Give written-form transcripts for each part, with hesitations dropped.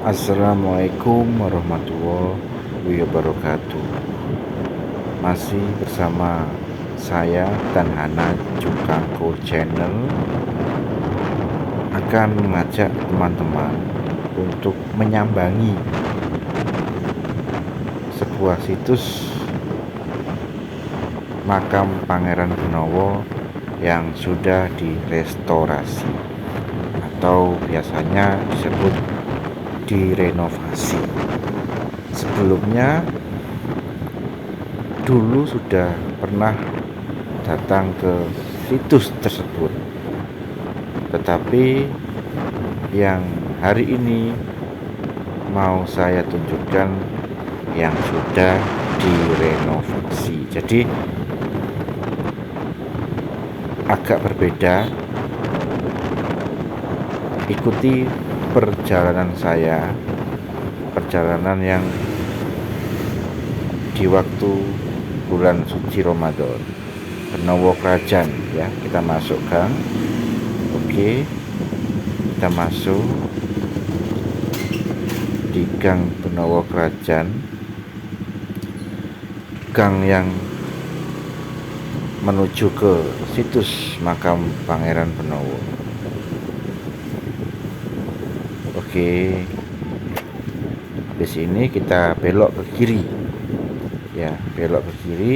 Assalamualaikum warahmatullahi wabarakatuh. Masih bersama saya dan Hana Cukangko Channel akan mengajak teman-teman untuk menyambangi sebuah situs makam Pangeran Benowo yang sudah direstorasi atau biasanya disebut direnovasi. Sebelumnya dulu sudah pernah datang ke situs tersebut, tetapi yang hari ini mau saya tunjukkan yang sudah direnovasi. Jadi agak berbeda. Ikuti perjalanan saya, perjalanan yang di waktu bulan suci Ramadan, Benowo Kerajaan ya. Kita masuk gang. Oke, kita masuk di gang Benowo Kerajaan, gang yang menuju ke situs makam Pangeran Benowo. Oke, di sini kita belok ke kiri ya, belok ke kiri.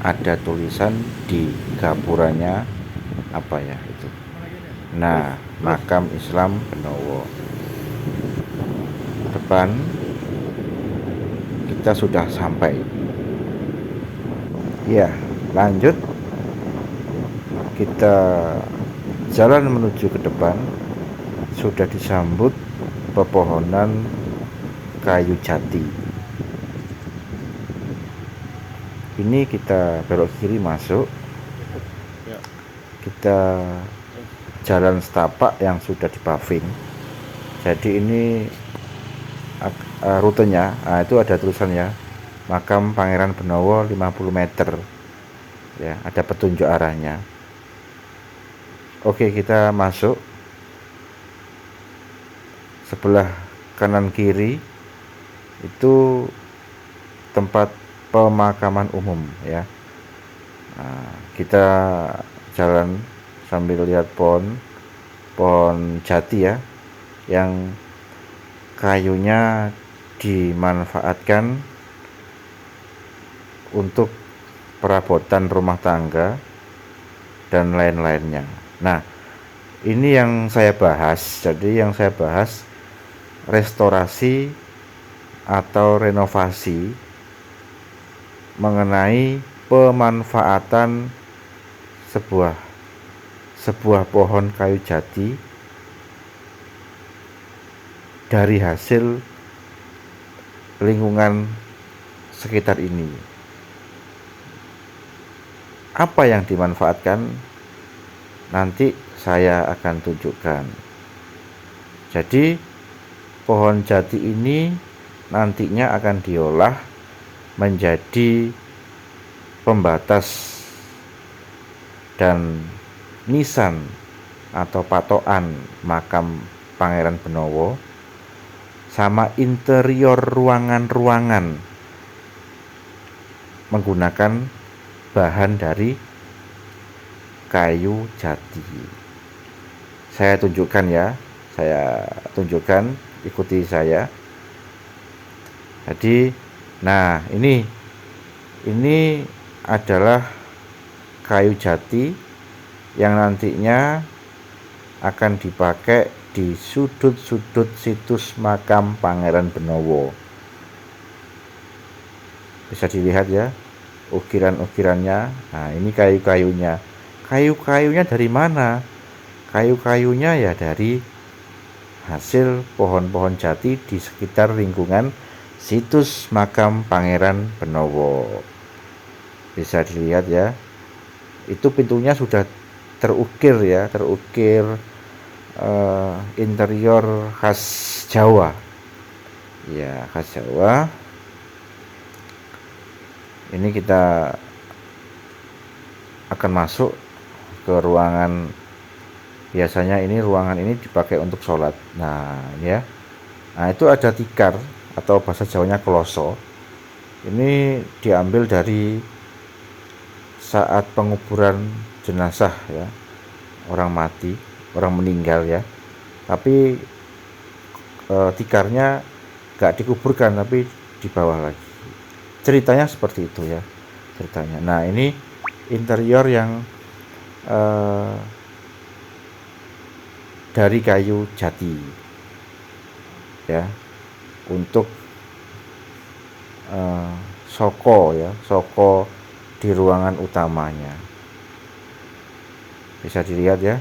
Ada tulisan di gapuranya apa ya itu, nah, makam Islam Benowo. Depan kita sudah sampai ya. Lanjut, kita jalan menuju ke depan. Sudah disambut pepohonan kayu jati. Ini kita belok kiri masuk. Kita jalan setapak yang sudah dipaving. Jadi ini rutenya. Nah, itu ada tulisannya makam Pangeran Benowo 50 meter ya, ada petunjuk arahnya. Oke, kita masuk. Sebelah kanan kiri itu tempat pemakaman umum ya. Nah, kita jalan sambil lihat pohon jati ya, yang kayunya dimanfaatkan untuk perabotan rumah tangga dan lain-lainnya. Nah, ini yang saya bahas. Jadi yang saya bahas restorasi atau renovasi mengenai pemanfaatan sebuah pohon kayu jati dari hasil lingkungan sekitar ini. Apa yang dimanfaatkan nanti saya akan tunjukkan. Jadi pohon jati ini nantinya akan diolah menjadi pembatas dan nisan atau patokan makam Pangeran Benowo, sama interior ruangan-ruangan menggunakan bahan dari kayu jati. Saya tunjukkan ya, ikuti saya. Jadi, nah ini adalah kayu jati yang nantinya akan dipakai di sudut-sudut situs makam Pangeran Benowo. Bisa dilihat ya ukiran-ukirannya. Nah, ini kayu-kayunya. Kayu-kayunya dari mana? Kayu-kayunya ya dari hasil pohon-pohon jati di sekitar lingkungan situs makam Pangeran Benowo. Bisa dilihat ya. Itu pintunya sudah terukir ya, interior khas Jawa. Ya, khas Jawa. Ini kita akan masuk ke ruangan. Biasanya ruangan ini dipakai untuk sholat. Nah, ya, Nah, itu ada tikar atau bahasa Jawanya kloso. Ini diambil dari saat penguburan jenazah ya, orang mati, orang meninggal ya. Tapi tikarnya gak dikuburkan tapi di bawah lagi. Ceritanya seperti itu ya ceritanya. Nah, ini interior yang dari kayu jati ya, untuk soko ya, soko di ruangan utamanya. Bisa dilihat ya,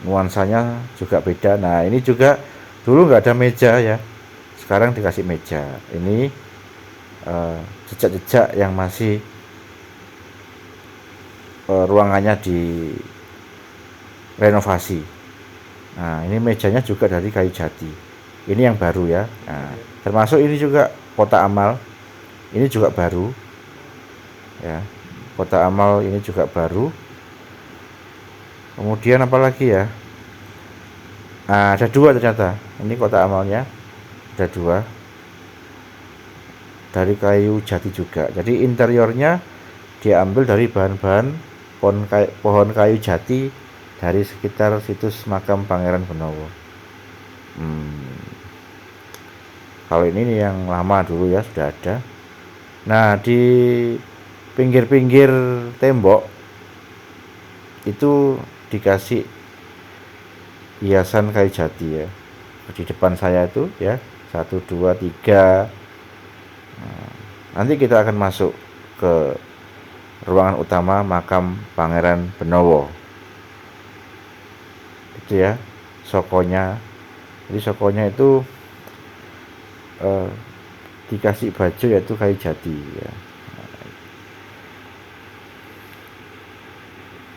nuansanya juga beda. Nah, ini juga dulu nggak ada meja ya, sekarang dikasih meja. Ini jejak-jejak yang masih ruangannya direnovasi. Nah, ini mejanya juga dari kayu jati. Ini yang baru ya. Nah, termasuk ini juga kotak amal. Ini juga baru. Ya. Kotak amal ini juga baru. Kemudian apa lagi ya? Nah, ada dua ternyata. Ini kotak amalnya. Ada dua. Dari kayu jati juga. Jadi interiornya diambil dari bahan-bahan pohon kayu jati dari sekitar situs makam Pangeran Benowo. Kalau ini yang lama dulu ya, sudah ada. Nah, di pinggir-pinggir tembok itu dikasih hiasan kayu jati ya. Di depan saya itu ya, 1, 2, 3. Nah, nanti kita akan masuk ke ruangan utama makam Pangeran Benowo. Itu ya, sokonya. Jadi sokonya itu dikasih baju yaitu kayu jati ya.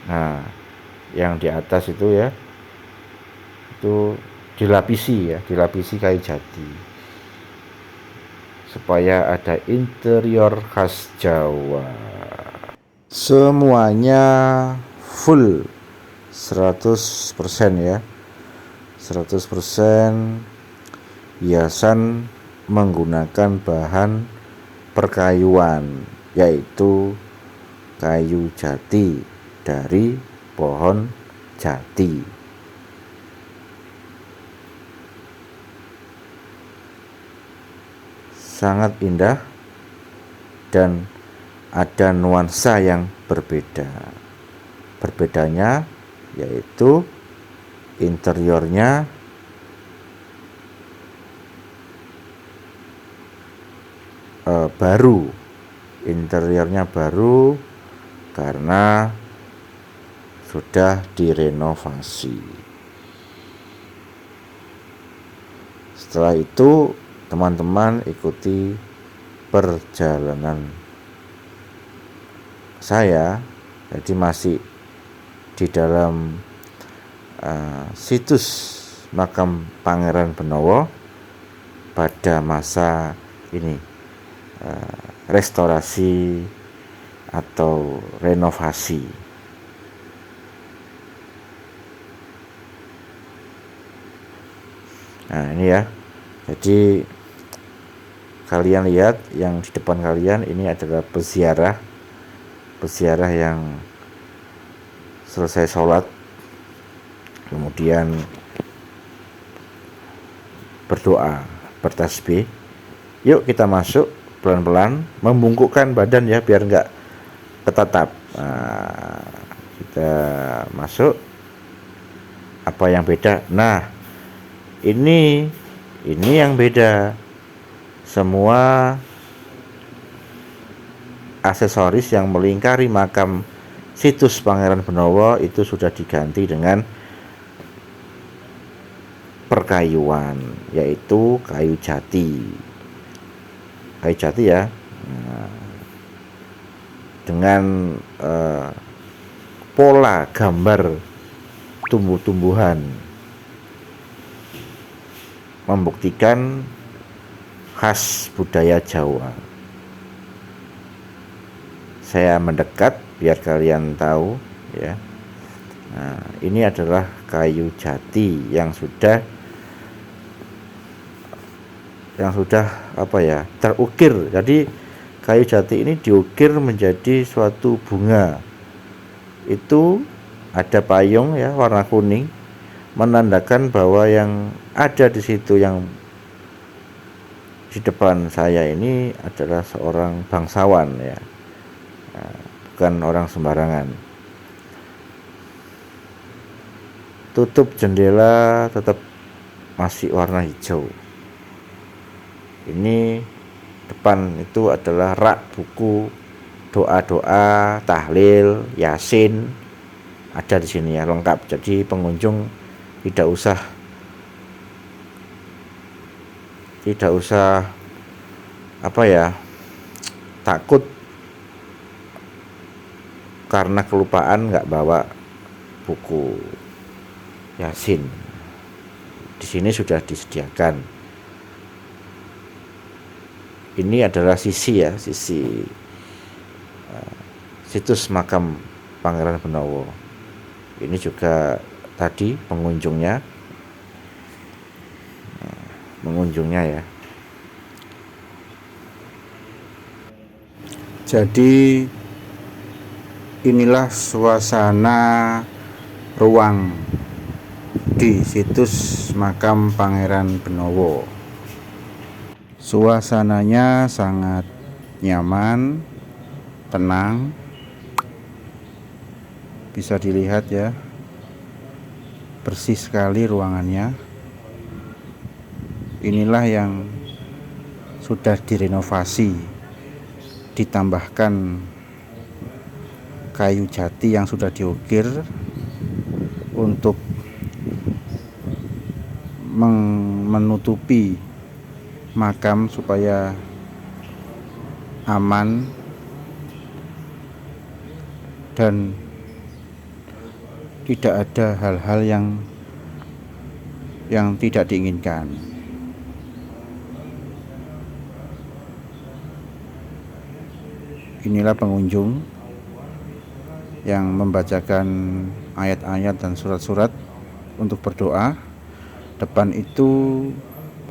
Nah, yang di atas itu ya, itu dilapisi kayu jati supaya ada interior khas Jawa. Semuanya full 100% ya, 100% hiasan menggunakan bahan perkayuan, yaitu kayu jati dari pohon jati. Sangat indah dan ada nuansa yang berbeda. Berbedanya yaitu interiornya baru. Interiornya baru karena sudah direnovasi. Setelah itu teman-teman ikuti perjalanan saya. Jadi masih di dalam situs makam Pangeran Benowo pada masa ini, restorasi atau renovasi. Nah, ini ya. Jadi kalian lihat yang di depan kalian ini adalah peziarah yang selesai sholat, kemudian berdoa, bertasbih. Yuk kita masuk pelan-pelan, membungkukkan badan ya biar nggak ketatap. Nah, kita masuk. Apa yang beda? Nah, ini yang beda. Semua aksesoris yang melingkari makam situs Pangeran Benowo itu sudah diganti dengan perkayuan, yaitu kayu jati. Kayu jati ya. Nah, dengan pola gambar tumbuh-tumbuhan, membuktikan khas budaya Jawa. Saya mendekat biar kalian tahu ya. Nah, ini adalah kayu jati yang sudah yang sudah terukir. Jadi kayu jati ini diukir menjadi suatu bunga. Itu ada payung ya warna kuning, menandakan bahwa yang ada di situ, yang di depan saya ini adalah seorang bangsawan ya, bukan orang sembarangan. Tutup jendela tetap masih warna hijau. Ini depan itu adalah rak buku doa-doa, tahlil, yasin, ada di sini ya, lengkap. Jadi pengunjung tidak usah takut karena kelupaan nggak bawa buku yasin. Di sini sudah disediakan. Ini adalah sisi situs makam Pangeran Benowo. Ini juga tadi mengunjungnya ya. Jadi inilah suasana ruang di situs makam Pangeran Benowo. Suasananya sangat nyaman, tenang. Bisa dilihat ya, bersih sekali ruangannya. Inilah yang sudah direnovasi, ditambahkan kayu jati yang sudah diukir untuk menutupi makam supaya aman dan tidak ada hal-hal yang tidak diinginkan. Inilah pengunjung yang membacakan ayat-ayat dan surat-surat untuk berdoa. Depan itu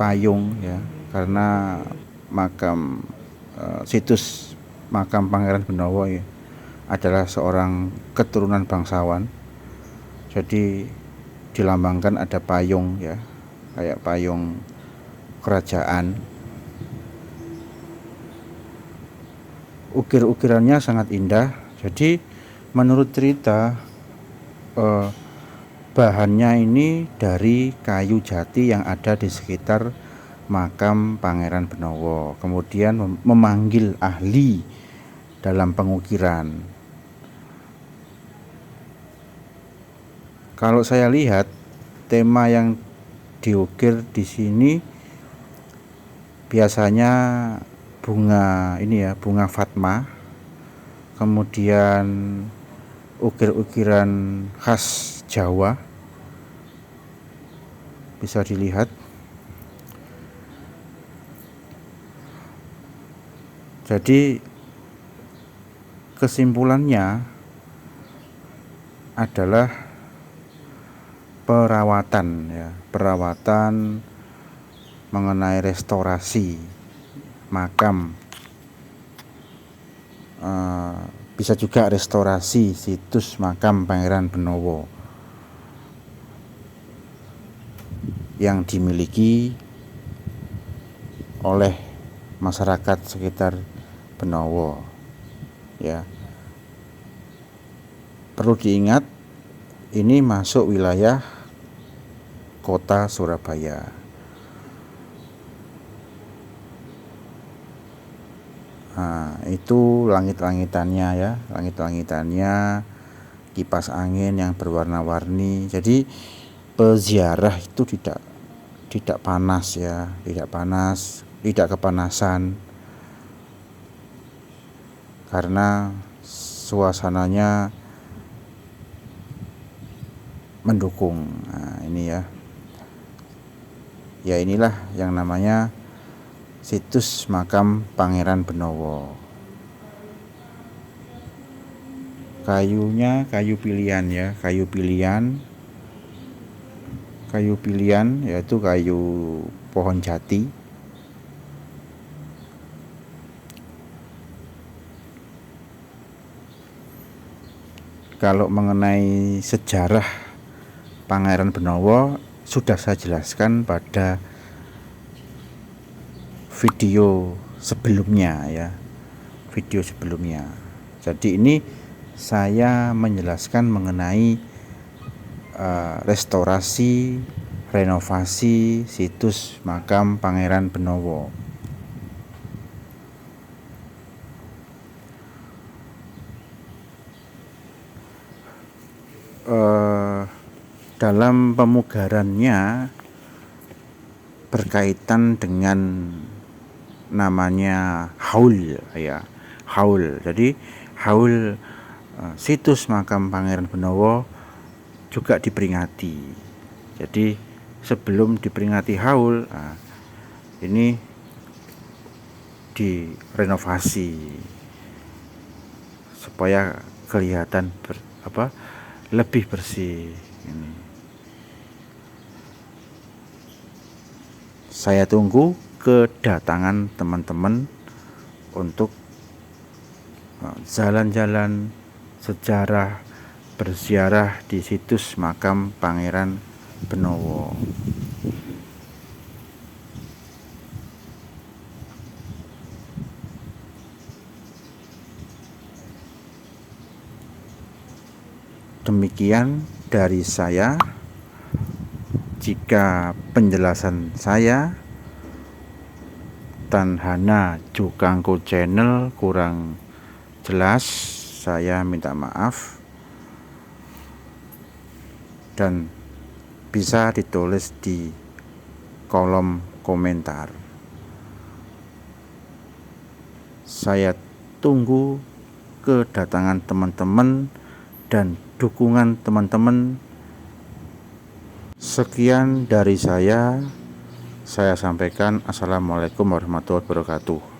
payung ya, karena situs makam Pangeran Benowo ya, adalah seorang keturunan bangsawan. Jadi dilambangkan ada payung ya, kayak payung kerajaan. Ukir-ukirannya sangat indah. Jadi menurut cerita bahannya ini dari kayu jati yang ada di sekitar makam Pangeran Benowo. Kemudian memanggil ahli dalam pengukiran. Kalau saya lihat tema yang diukir di sini biasanya bunga Fatma, kemudian ukir-ukiran khas Jawa bisa dilihat. Jadi kesimpulannya adalah perawatan mengenai restorasi makam, bisa juga restorasi situs makam Pangeran Benowo yang dimiliki oleh masyarakat sekitar Benowo ya. Perlu diingat, ini masuk wilayah kota Surabaya. Nah, itu langit-langitannya ya, kipas angin yang berwarna-warni. Jadi peziarah itu tidak panas ya, tidak kepanasan, karena suasananya mendukung. Nah, ini ya inilah yang namanya situs makam Pangeran Benowo. Kayunya kayu pilihan ya, kayu pilihan yaitu kayu pohon jati. Kalau mengenai sejarah Pangeran Benowo sudah saya jelaskan pada video sebelumnya ya, Jadi ini saya menjelaskan mengenai restorasi, renovasi situs makam Pangeran Benowo. Dalam pemugarannya berkaitan dengan namanya haul ya, Jadi haul situs makam Pangeran Benowo juga diperingati. Jadi sebelum diperingati haul, ini direnovasi supaya kelihatan lebih bersih. Ini. Saya tunggu kedatangan teman-teman untuk jalan-jalan sejarah, berziarah di situs makam Pangeran Benowo. Demikian dari saya. Jika penjelasan saya Tanhana Jukangku Channel kurang jelas, saya minta maaf dan bisa ditulis di kolom komentar. Saya tunggu kedatangan teman-teman dan dukungan teman-teman. Sekian dari saya sampaikan. Assalamualaikum warahmatullahi wabarakatuh.